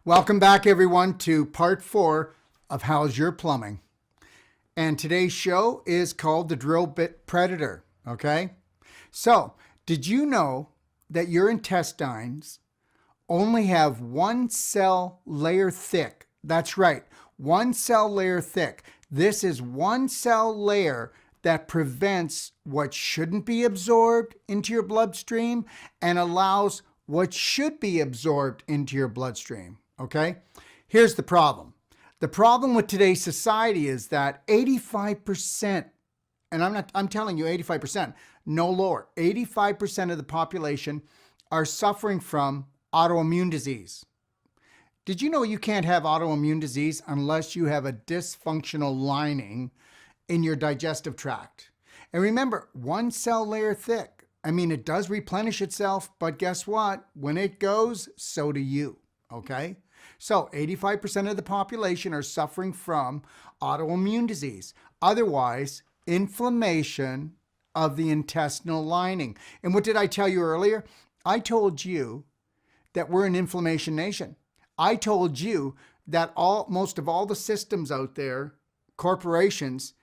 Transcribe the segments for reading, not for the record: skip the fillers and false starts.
Welcome back, everyone, to part 4 of How's Your Plumbing. And today's show is called The Drill Bit Predator, okay? So, did you know that your intestines only have one cell layer thick? That's right, one cell layer thick. This is one cell layer that prevents what shouldn't be absorbed into your bloodstream and allows what should be absorbed into your bloodstream, okay? Here's the problem. The problem with today's society is that 85%, and I'm telling you 85%, no lower, 85% of the population are suffering from autoimmune disease. Did you know you can't have autoimmune disease unless you have a dysfunctional lining in your digestive tract? And remember, one cell layer thick. I mean, it does replenish itself, but guess what? When it goes, so do you, okay? So 85% of the population are suffering from autoimmune disease. Otherwise, inflammation of the intestinal lining. And what did I tell you earlier? I told you that we're an inflammation nation. I told you that most of all the systems out there, corporations,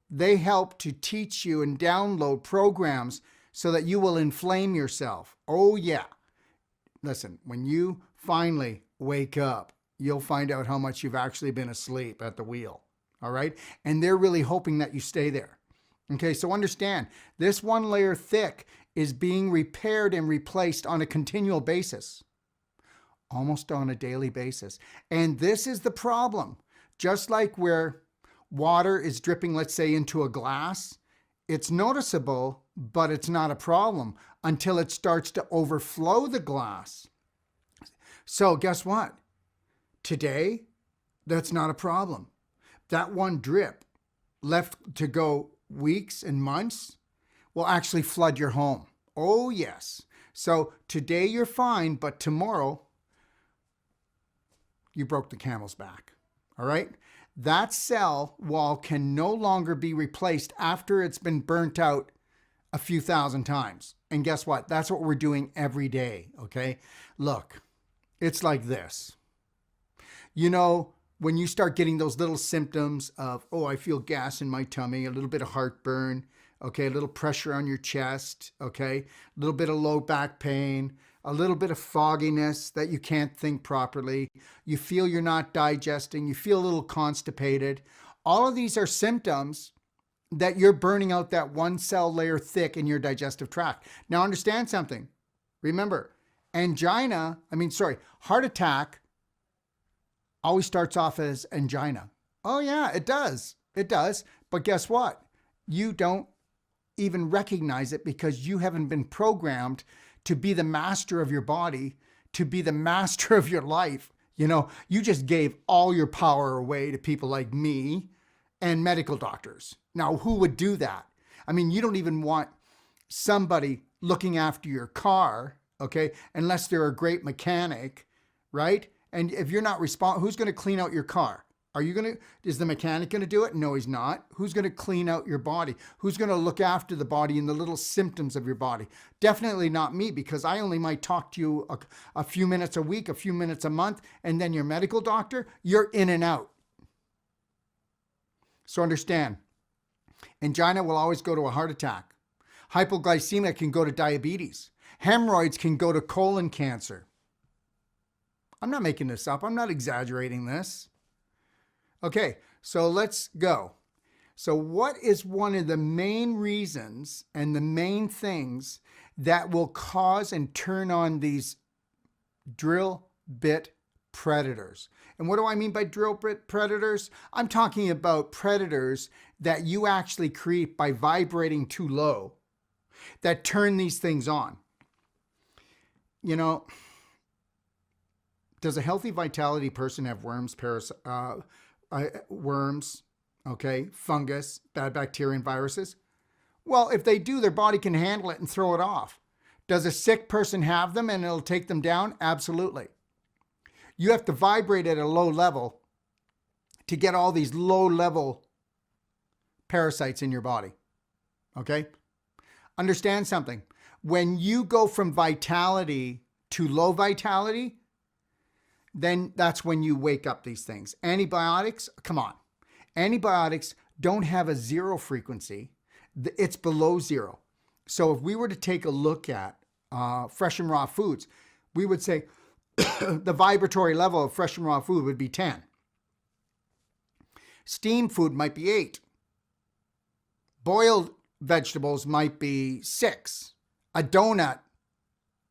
they help to teach you and download programs so that you will inflame yourself. Oh yeah. Listen, when you finally wake up, you'll find out how much you've actually been asleep at the wheel. All right? And they're really hoping that you stay there. Okay, so understand, this one layer thick is being repaired and replaced on a continual basis. Almost on a daily basis. And this is the problem. Just like where water is dripping, let's say, into a glass, it's noticeable, but it's not a problem until it starts to overflow the glass. So guess what? Today, that's not a problem. That one drip left to go weeks and months will actually flood your home. Oh yes. So today you're fine, but tomorrow you broke the camel's back, all right? That cell wall can no longer be replaced after it's been burnt out a few thousand times. And guess what? That's what we're doing every day, okay? Look, it's like this. You know, when you start getting those little symptoms of, oh, I feel gas in my tummy, a little bit of heartburn, okay, a little pressure on your chest, okay, a little bit of low back pain, a little bit of fogginess that you can't think properly. You feel you're not digesting. You feel a little constipated. All of these are symptoms that you're burning out that one cell layer thick in your digestive tract. Now understand something. Remember, heart attack always starts off as angina. Oh yeah, it does. It does. But guess what? You don't even recognize it because you haven't been programmed to be the master of your body, to be the master of your life. You know, you just gave all your power away to people like me and medical doctors. Now, who would do that? I mean, you don't even want somebody looking after your car, okay, unless they're a great mechanic, right? And if you're not who's going to clean out your car? Is the mechanic going to do it? No, he's not. Who's going to clean out your body? Who's going to look after the body and the little symptoms of your body? Definitely not me, because I only might talk to you a few minutes a week, a few minutes a month, and then your medical doctor, you're in and out. So understand, angina will always go to a heart attack. Hypoglycemia can go to diabetes. Hemorrhoids can go to colon cancer. I'm not making this up. I'm not exaggerating this. Okay, so let's go. So what is one of the main reasons and the main things that will cause and turn on these drill bit predators? And what do I mean by drill bit predators? I'm talking about predators that you actually create by vibrating too low that turn these things on. You know, does a healthy vitality person have worms, okay, fungus, bad bacteria and viruses? Well, if they do, their body can handle it and throw it off. Does a sick person have them and it'll take them down? Absolutely. You have to vibrate at a low level to get all these low level parasites in your body. Okay? Understand something. When you go from vitality to low vitality, then that's when you wake up these things. Antibiotics, come on. Antibiotics don't have a zero frequency. It's below zero. So if we were to take a look at fresh and raw foods, we would say the vibratory level of fresh and raw food would be 10. Steamed food might be 8. Boiled vegetables might be 6. A donut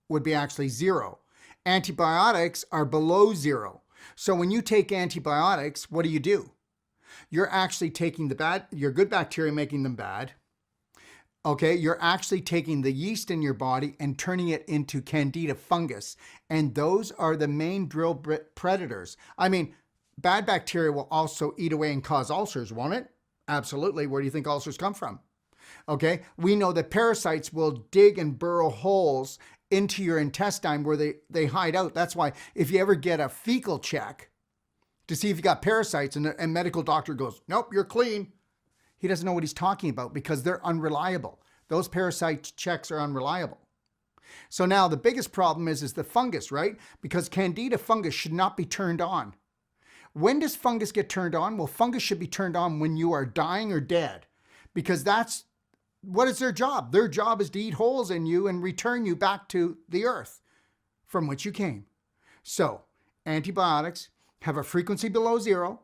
would be actually 0. Antibiotics are below 0. So when you take antibiotics, what do? You're actually taking your good bacteria, making them bad. Okay, you're actually taking the yeast in your body and turning it into candida fungus. And those are the main drill predators. I mean, bad bacteria will also eat away and cause ulcers, won't it? Absolutely. Where do you think ulcers come from? Okay, we know that parasites will dig and burrow holes into your intestine where they hide out. That's why if you ever get a fecal check to see if you got parasites and a medical doctor goes, nope, you're clean, he doesn't know what he's talking about because they're unreliable. Those parasite checks are unreliable. So now the biggest problem is the fungus, right? Because candida fungus should not be turned on. When does fungus get turned on? Well, fungus should be turned on when you are dying or dead, because what is their job? Their job is to eat holes in you and return you back to the earth from which you came. So antibiotics have a frequency below 0,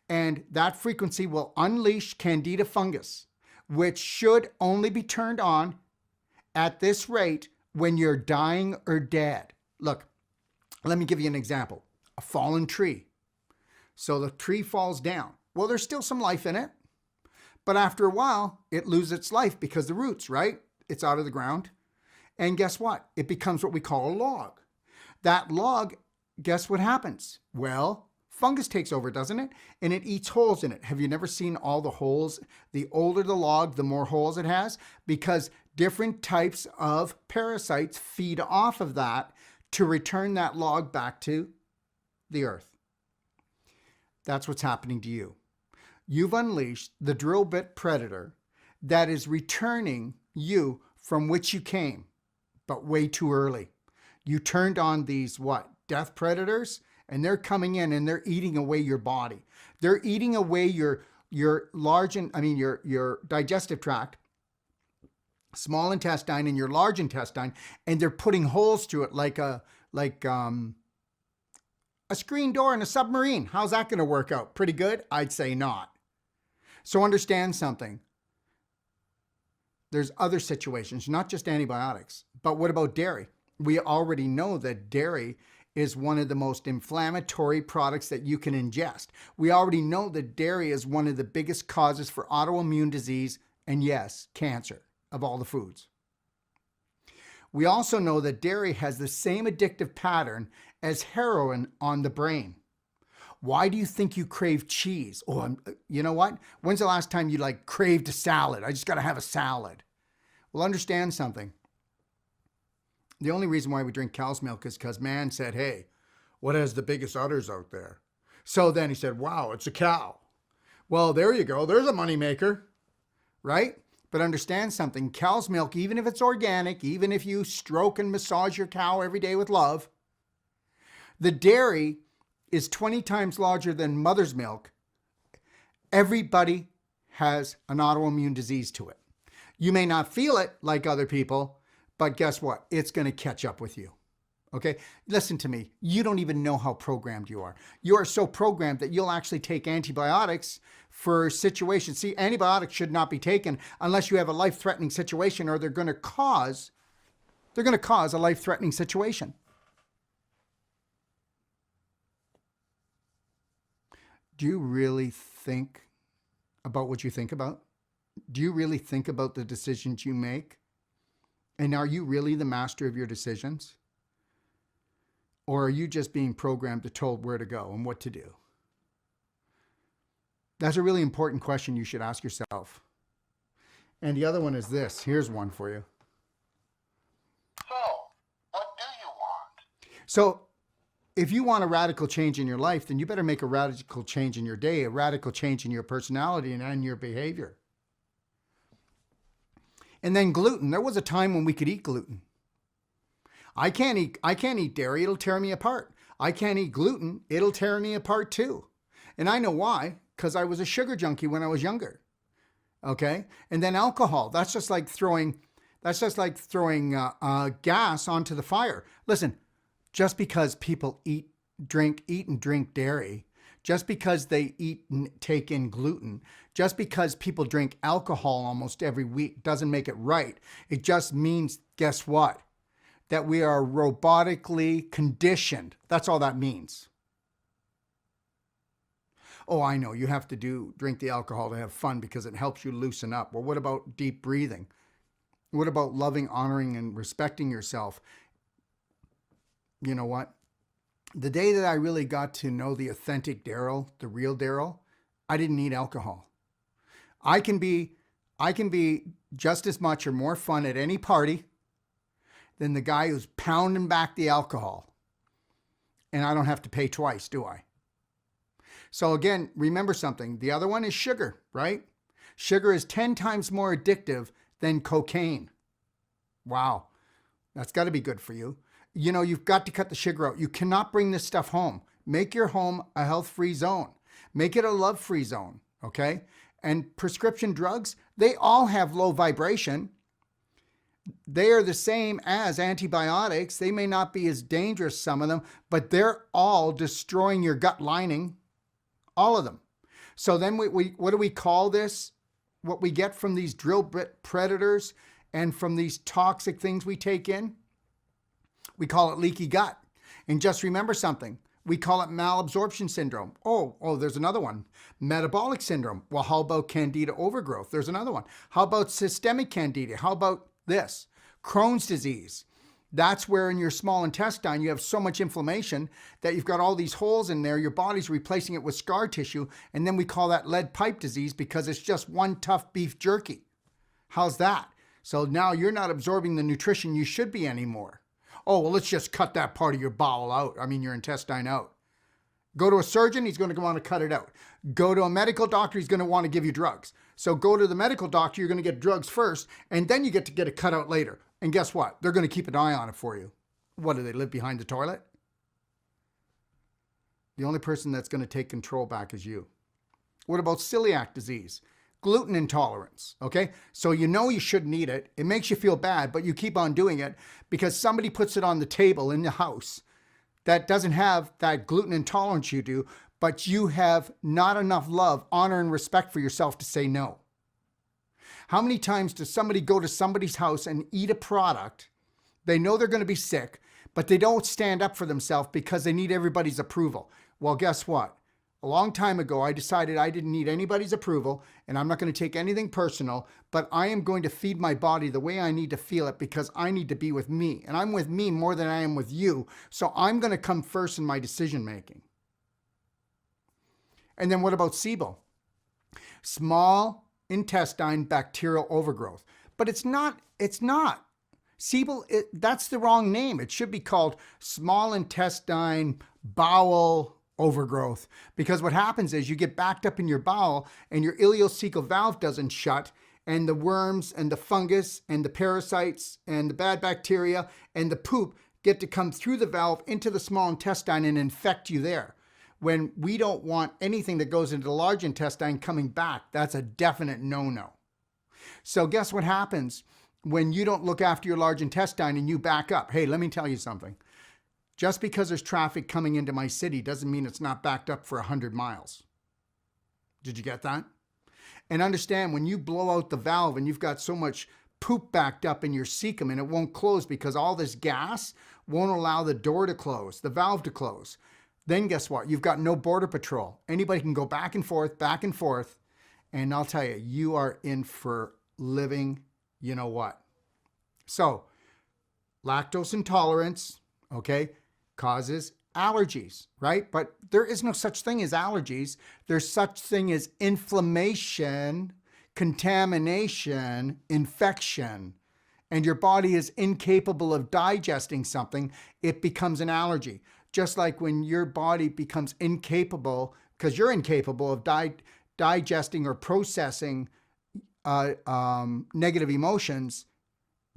and that frequency will unleash candida fungus, which should only be turned on at this rate when you're dying or dead. Look, let me give you an example. A fallen tree. So the tree falls down. Well, there's still some life in it. But after a while, it loses its life because the roots, right? It's out of the ground. And guess what? It becomes what we call a log. That log, guess what happens? Well, fungus takes over, doesn't it? And it eats holes in it. Have you never seen all the holes? The older the log, the more holes it has, because different types of parasites feed off of that to return that log back to the earth. That's what's happening to you. You've unleashed the drill bit predator that is returning you from which you came, but way too early. You turned on these death predators, and they're coming in and they're eating away your body. They're eating away your digestive tract, small intestine and your large intestine, and they're putting holes through it like a screen door in a submarine. How's that going to work out? Pretty good? I'd say not. So understand something. There's other situations, not just antibiotics. But what about dairy? We already know that dairy is one of the most inflammatory products that you can ingest. We already know that dairy is one of the biggest causes for autoimmune disease and, yes, cancer of all the foods. We also know that dairy has the same addictive pattern as heroin on the brain. Why do you think you crave cheese? Oh, you know what? When's the last time you craved a salad? I just got to have a salad. Well, understand something. The only reason why we drink cow's milk is because man said, hey, what has the biggest udders out there? So then he said, wow, it's a cow. Well, there you go. There's a moneymaker, right? But understand something. Cow's milk, even if it's organic, even if you stroke and massage your cow every day with love, the dairy is 20 times larger than mother's milk. Everybody has an autoimmune disease to it. You may not feel it like other people, but guess what? It's going to catch up with you. Okay? Listen to me. You don't even know how programmed you are. You are so programmed that you'll actually take antibiotics for situations. See, antibiotics should not be taken unless you have a life-threatening situation, or they're going to cause a life-threatening situation. Do you really think about what you think about? Do you really think about the decisions you make? And are you really the master of your decisions? Or are you just being programmed to told where to go and what to do? That's a really important question you should ask yourself. And the other one is this. Here's one for you. So, what do you want? So, if you want a radical change in your life, then you better make a radical change in your day, a radical change in your personality and your behavior. And then gluten. There was a time when we could eat gluten. I can't eat dairy. It'll tear me apart. I can't eat gluten. It'll tear me apart too. And I know why, because I was a sugar junkie when I was younger. Okay. And then alcohol. That's just like throwing gas onto the fire. Listen, just because people eat and drink dairy, just because they eat and take in gluten, just because people drink alcohol almost every week doesn't make it right. It just means, guess what? That we are robotically conditioned. That's all that means. Oh, I know, you have to drink the alcohol to have fun because it helps you loosen up. Well, what about deep breathing? What about loving, honoring, and respecting yourself? You know what? The day that I really got to know the authentic Daryl, the real Daryl, I didn't need alcohol. I can be just as much or more fun at any party than the guy who's pounding back the alcohol. And I don't have to pay twice, do I? So again, remember something. The other one is sugar, right? Sugar is 10 times more addictive than cocaine. Wow. That's got to be good for you. You know, you've got to cut the sugar out. You cannot bring this stuff home. Make your home a health-free zone. Make it a love-free zone, okay? And prescription drugs, they all have low vibration. They are the same as antibiotics. They may not be as dangerous, some of them, but they're all destroying your gut lining. All of them. So then what do we call this? What we get from these drill bit predators and from these toxic things we take in? We call it leaky gut. And just remember something. We call it malabsorption syndrome. Oh, there's another one. Metabolic syndrome. Well, how about candida overgrowth? There's another one. How about systemic candida? How about this? Crohn's disease. That's where in your small intestine, you have so much inflammation that you've got all these holes in there. Your body's replacing it with scar tissue. And then we call that lead pipe disease because it's just one tough beef jerky. How's that? So now you're not absorbing the nutrition you should be anymore. Oh, well, let's just cut that part of your bowel out. Your intestine out. Go to a surgeon, he's going to want to cut it out. Go to a medical doctor, he's going to want to give you drugs. So go to the medical doctor, you're going to get drugs first, and then you get to get it cut out later. And guess what? They're going to keep an eye on it for you. What, do they live behind the toilet? The only person that's going to take control back is you. What about celiac disease? Gluten intolerance, okay? So you know you shouldn't eat it. It makes you feel bad, but you keep on doing it because somebody puts it on the table in the house that doesn't have that gluten intolerance you do, but you have not enough love, honor, and respect for yourself to say no. How many times does somebody go to somebody's house and eat a product? They know they're going to be sick, but they don't stand up for themselves because they need everybody's approval. Well, guess what? A long time ago, I decided I didn't need anybody's approval, and I'm not going to take anything personal, but I am going to feed my body the way I need to feel it because I need to be with me. And I'm with me more than I am with you, so I'm going to come first in my decision making. And then what about SIBO? Small intestine bacterial overgrowth. But it's not. SIBO, that's the wrong name. It should be called small intestine bowel overgrowth, because what happens is you get backed up in your bowel and your ileocecal valve doesn't shut, and the worms and the fungus and the parasites and the bad bacteria and the poop get to come through the valve into the small intestine and infect you there. When we don't want anything that goes into the large intestine coming back, that's a definite no-no. So guess what happens when you don't look after your large intestine and you back up? Hey, let me tell you something. Just because there's traffic coming into my city doesn't mean it's not backed up for 100 miles. Did you get that? And understand, when you blow out the valve and you've got so much poop backed up in your cecum and it won't close because all this gas won't allow the door to close, the valve to close, then guess what? You've got no border patrol. Anybody can go back and forth, and I'll tell you, you are in for living, you know what. So, lactose intolerance, okay, causes allergies, right? But there is no such thing as allergies. There's such thing as inflammation, contamination, infection, and your body is incapable of digesting something, it becomes an allergy. Just like when your body becomes incapable, because you're incapable of digesting or processing negative emotions,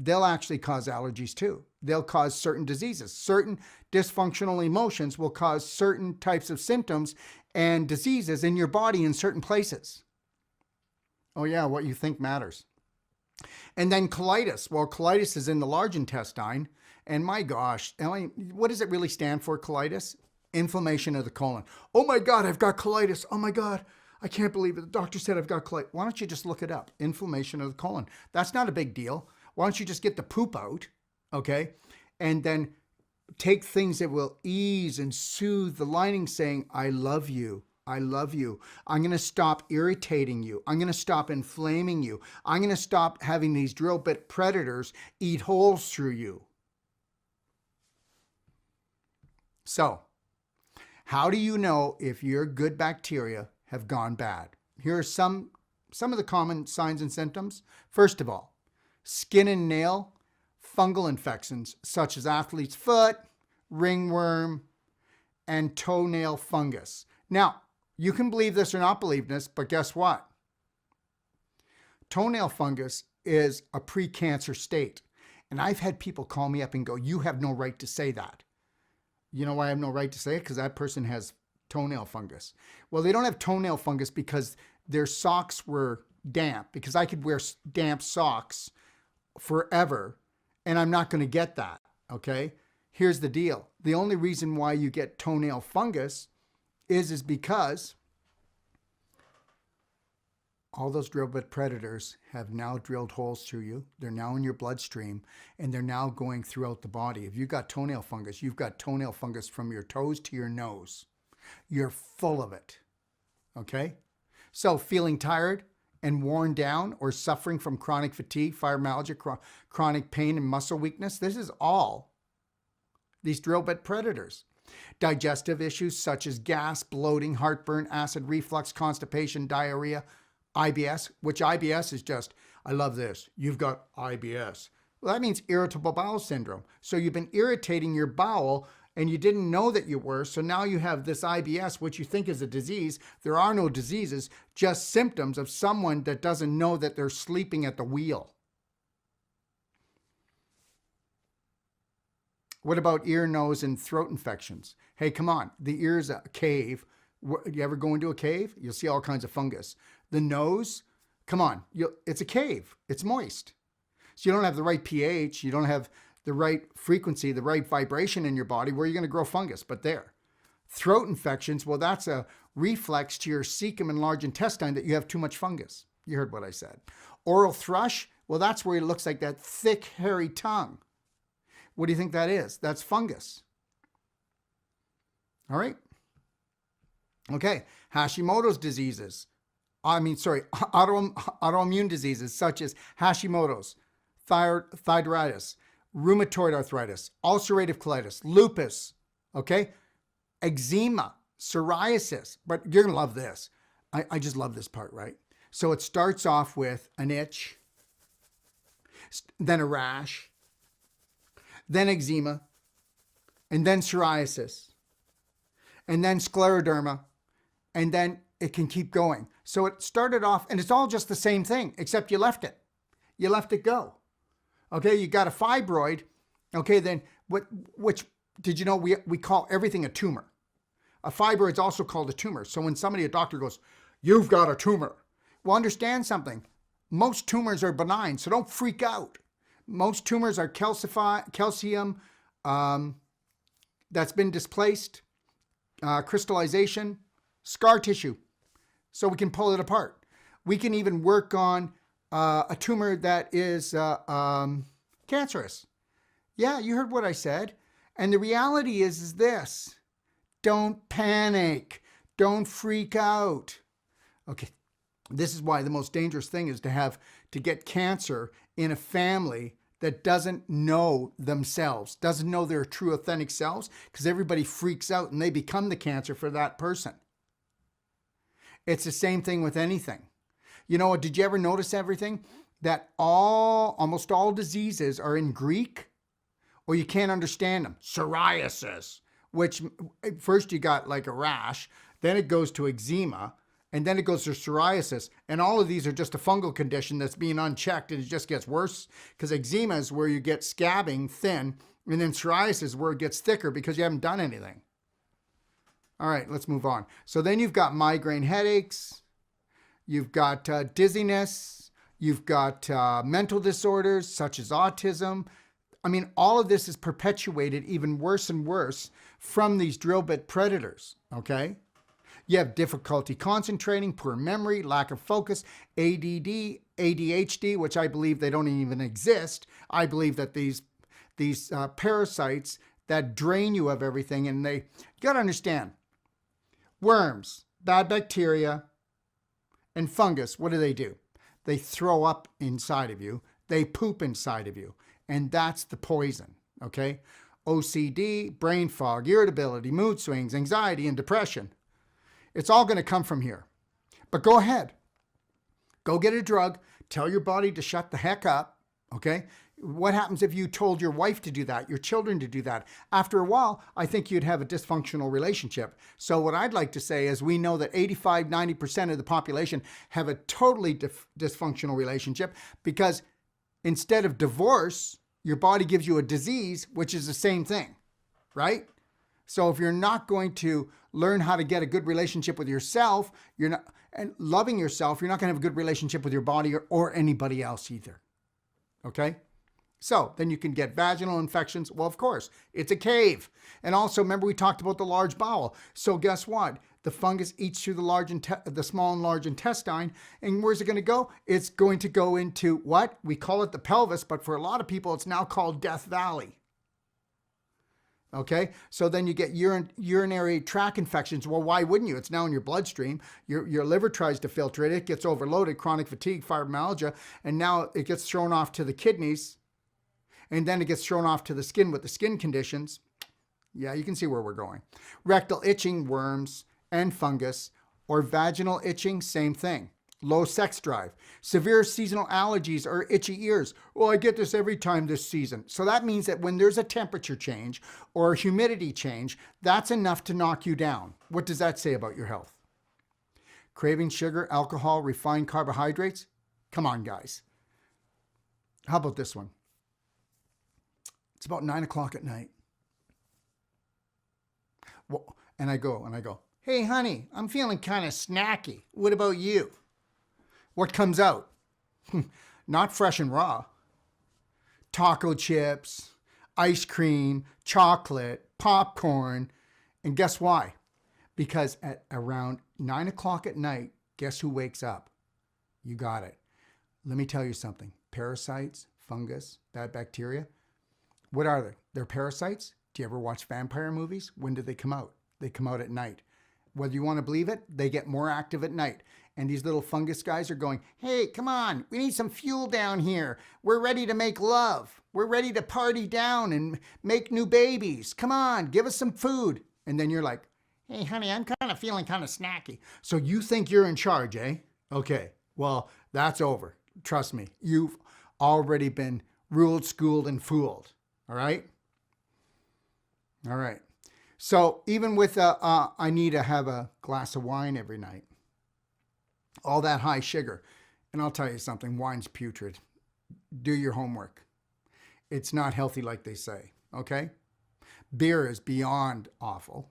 they'll actually cause allergies too. They'll cause certain diseases. Certain dysfunctional emotions will cause certain types of symptoms and diseases in your body in certain places. Oh yeah, what you think matters. And then colitis. Well, colitis is in the large intestine. And my gosh, Ellie, what does it really stand for, colitis? Inflammation of the colon. Oh my God, I've got colitis. Oh my God, I can't believe it. The doctor said I've got colitis. Why don't you just look it up? Inflammation of the colon. That's not a big deal. Why don't you just get the poop out, okay? And then take things that will ease and soothe the lining, saying, I love you. I love you. I'm going to stop irritating you. I'm going to stop inflaming you. I'm going to stop having these drill bit predators eat holes through you. So, how do you know if your good bacteria have gone bad? Here are some of the common signs and symptoms. First of all, skin and nail fungal infections such as athlete's foot, ringworm, and toenail fungus. Now, you can believe this or not believe this, but guess what? Toenail fungus is a pre-cancer state. And I've had people call me up and go, you have no right to say that. You know why I have no right to say it? Because that person has toenail fungus. Well, they don't have toenail fungus because their socks were damp, because I could wear damp socks forever and I'm not going to get that, okay? Here's the deal. The only reason why you get toenail fungus is because all those drill bit predators have now drilled holes through you. They're now in your bloodstream, and they're now going throughout the body. If you've got toenail fungus, you've got toenail fungus from your toes to your nose. You're full of it, okay? So feeling tired and worn down or suffering from chronic fatigue, fibromyalgia, chronic pain, and muscle weakness, this is all these drill bit predators. Digestive issues such as gas, bloating, heartburn, acid reflux, constipation, diarrhea, IBS, which IBS is just, I love this, you've got IBS. Well, that means irritable bowel syndrome. So you've been irritating your bowel and you didn't know that you were, so now you have this IBS, which you think is a disease. There are no diseases, just symptoms of someone that doesn't know that they're sleeping at the wheel. What about ear, nose, and throat infections? Hey, come on. The ear is a cave. You ever go into a cave? You'll see all kinds of fungus. The nose, come on. It's a cave. It's moist. So you don't have the right pH. You don't have the right frequency, the right vibration in your body. Where are you going to grow fungus? But there. Throat infections, well, that's a reflex to your cecum and large intestine that you have too much fungus. You heard what I said. Oral thrush, well, that's where it looks like that thick, hairy tongue. What do you think that is? That's fungus. All right. Okay. Hashimoto's diseases. Autoimmune diseases such as Hashimoto's, thyroiditis, rheumatoid arthritis, ulcerative colitis, lupus, okay? Eczema, psoriasis. But you're going to love this. I just love this part, right? So it starts off with an itch, then a rash, then eczema, and then psoriasis, and then scleroderma, and then it can keep going. So it started off, and it's all just the same thing, except you left it. You left it go. Okay, you got a fibroid. Okay, then which did you know we call everything a tumor? A fibroid is also called a tumor. So when a doctor goes, you've got a tumor. Well, understand something. Most tumors are benign, so don't freak out. Most tumors are calcium that's been displaced, crystallization, scar tissue. So we can pull it apart. We can even work on a tumor that is cancerous. Yeah, you heard what I said. And the reality is this. Don't panic. Don't freak out. Okay, this is why the most dangerous thing is to get cancer in a family that doesn't know themselves, doesn't know their true authentic selves, because everybody freaks out and they become the cancer for that person. It's the same thing with anything. You know what? Did you ever notice everything? That almost all diseases are in Greek, or you can't understand them. Psoriasis, which first you got like a rash, then it goes to eczema, And then it goes to psoriasis. And all of these are just a fungal condition that's being unchecked, and it just gets worse, because eczema is where you get scabbing thin, and then psoriasis is where it gets thicker because you haven't done anything. All right, let's move on. So then you've got migraine headaches, you've got dizziness, you've got mental disorders such as autism. I mean, all of this is perpetuated even worse and worse from these drill bit predators, okay? You have difficulty concentrating, poor memory, lack of focus, ADD, ADHD, which I believe they don't even exist. I believe that these parasites that drain you of everything, and you got to understand, worms, bad bacteria, and fungus, what do? They throw up inside of you. They poop inside of you. And that's the poison, okay? OCD, brain fog, irritability, mood swings, anxiety, and depression. It's all going to come from here. But go ahead. Go get a drug. Tell your body to shut the heck up, okay? What happens if you told your wife to do that, your children to do that? After a while, I think you'd have a dysfunctional relationship. So what I'd like to say is, we know that 85, 90% of the population have a totally dysfunctional relationship, because instead of divorce, your body gives you a disease, which is the same thing, right? So if you're not going to learn how to get a good relationship with yourself, and loving yourself, you're not going to have a good relationship with your body or anybody else either, okay? So then you can get vaginal infections. Well, of course, it's a cave. And also, remember we talked about the large bowel. So guess what? The fungus eats through the small and large intestine. And where's it going to go? It's going to go into what? We call it the pelvis, but for a lot of people, it's now called Death Valley. Okay, so then you get urinary tract infections. Well, why wouldn't you? It's now in your bloodstream. Your liver tries to filter it. It gets overloaded, chronic fatigue, fibromyalgia, and now it gets thrown off to the kidneys. And then it gets thrown off to the skin with the skin conditions. Yeah, you can see where we're going. Rectal itching, worms and fungus, or vaginal itching, same thing. Low sex drive, severe seasonal allergies or itchy ears. Well, I get this every time this season. So that means that when there's a temperature change or a humidity change, that's enough to knock you down. What does that say about your health? Craving sugar, alcohol, refined carbohydrates? Come on, guys. How about this one? It's about 9 o'clock at night. Well, and I go, hey, honey, I'm feeling kind of snacky. What about you? What comes out? Not fresh and raw. Taco chips, ice cream, chocolate, popcorn. And guess why? Because at around 9 o'clock at night, guess who wakes up? You got it. Let me tell you something. Parasites, fungus, bad bacteria. What are they? They're parasites. Do you ever watch vampire movies? When do they come out? They come out at night. Whether you want to believe it, they get more active at night. And these little fungus guys are going, hey, come on, we need some fuel down here. We're ready to make love. We're ready to party down and make new babies. Come on, give us some food. And then you're like, hey, honey, I'm kind of feeling kind of snacky. So you think you're in charge, eh? Okay, well, that's over. Trust me, you've already been ruled, schooled, and fooled. All right? All right. So even with I need to have a glass of wine every night. All that high sugar. And I'll tell you something, wine's putrid. Do your homework. It's not healthy like they say, okay? Beer is beyond awful.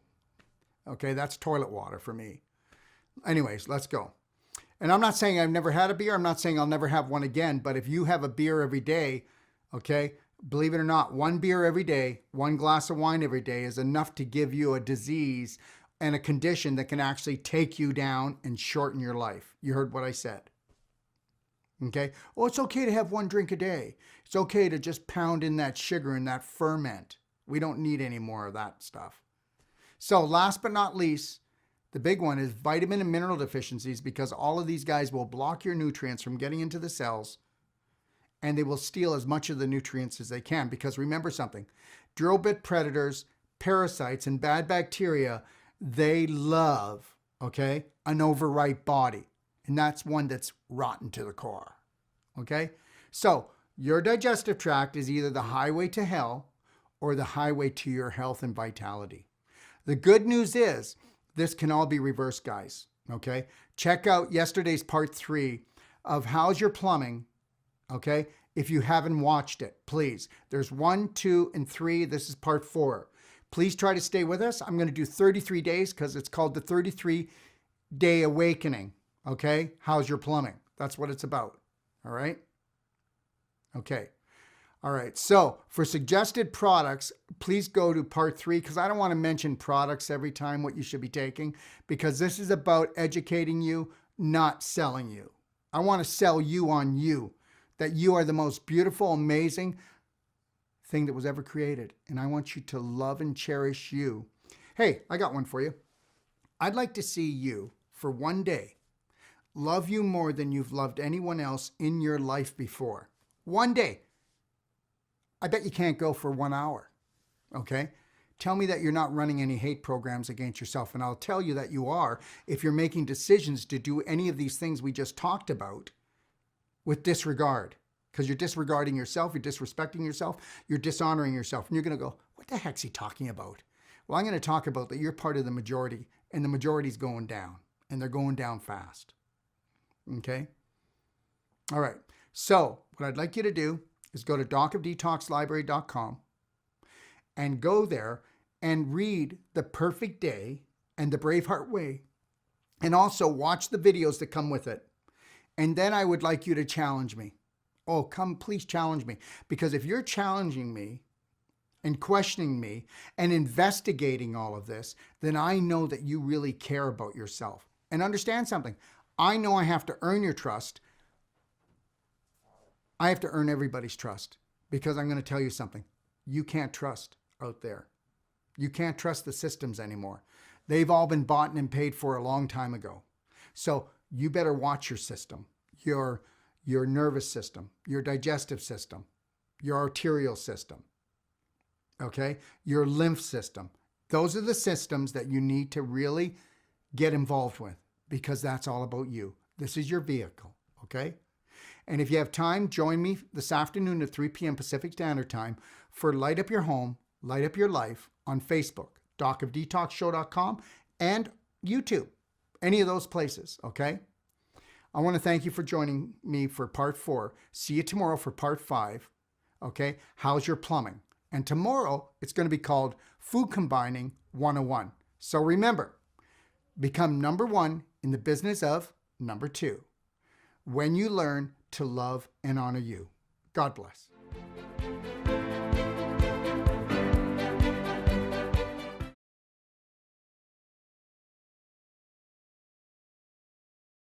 Okay, that's toilet water for me. Anyways, let's go. And I'm not saying I've never had a beer. I'm not saying I'll never have one again. But if you have a beer every day, okay, believe it or not, one beer every day, one glass of wine every day is enough to give you a disease and a condition that can actually take you down and shorten your life. You heard what I said. Okay? Oh, it's okay to have one drink a day. It's okay to just pound in that sugar and that ferment. We don't need any more of that stuff. So last but not least, the big one is vitamin and mineral deficiencies, because all of these guys will block your nutrients from getting into the cells, and they will steal as much of the nutrients as they can. Because remember something, drill bit predators, parasites, and bad bacteria, they love, okay, an overripe body. And that's one that's rotten to the core, okay? So your digestive tract is either the highway to hell or the highway to your health and vitality. The good news is this can all be reversed, guys, Okay. Check out yesterday's part 3 of How's Your Plumbing. Okay. If you haven't watched it, please. There's 1, 2, and 3. This is part 4. Please try to stay with us. I'm going to do 33 days because it's called the 33-day awakening. Okay. How's your plumbing? That's what it's about. All right. Okay. All right. So for suggested products, please go to part 3 because I don't want to mention products every time what you should be taking, because this is about educating you, not selling you. I want to sell you on you, that you are the most beautiful, amazing thing that was ever created. And I want you to love and cherish you. Hey, I got one for you. I'd like to see you for one day love you more than you've loved anyone else in your life before. One day. I bet you can't go for 1 hour. Okay? Tell me that you're not running any hate programs against yourself, and I'll tell you that you are if you're making decisions to do any of these things we just talked about with disregard. Because you're disregarding yourself, you're disrespecting yourself, you're dishonoring yourself, and you're going to go, what the heck's he talking about? Well, I'm going to talk about that you're part of the majority, and the majority's going down, and they're going down fast. Okay? All right. So what I'd like you to do is go to docofdetoxlibrary.com and go there and read The Perfect Day and The Braveheart Way, and also watch the videos that come with it. And then I would like you to challenge me. Oh, please challenge me. Because if you're challenging me and questioning me and investigating all of this, then I know that you really care about yourself. And understand something. I know I have to earn your trust. I have to earn everybody's trust, because I'm going to tell you something. You can't trust out there. You can't trust the systems anymore. They've all been bought and paid for a long time ago. So you better watch your system, your nervous system, your digestive system, your arterial system, okay? Your lymph system. Those are the systems that you need to really get involved with, because that's all about you. This is your vehicle, okay? And if you have time, join me this afternoon at 3 p.m. Pacific Standard Time for Light Up Your Home, Light Up Your Life on Facebook, docofdetoxshow.com, and YouTube, any of those places, okay? I want to thank you for joining me for part 4. See you tomorrow for part 5, okay? How's your plumbing? And tomorrow, it's going to be called Food Combining 101. So remember, become number 1 in the business of number 2. When you learn to love and honor you. God bless.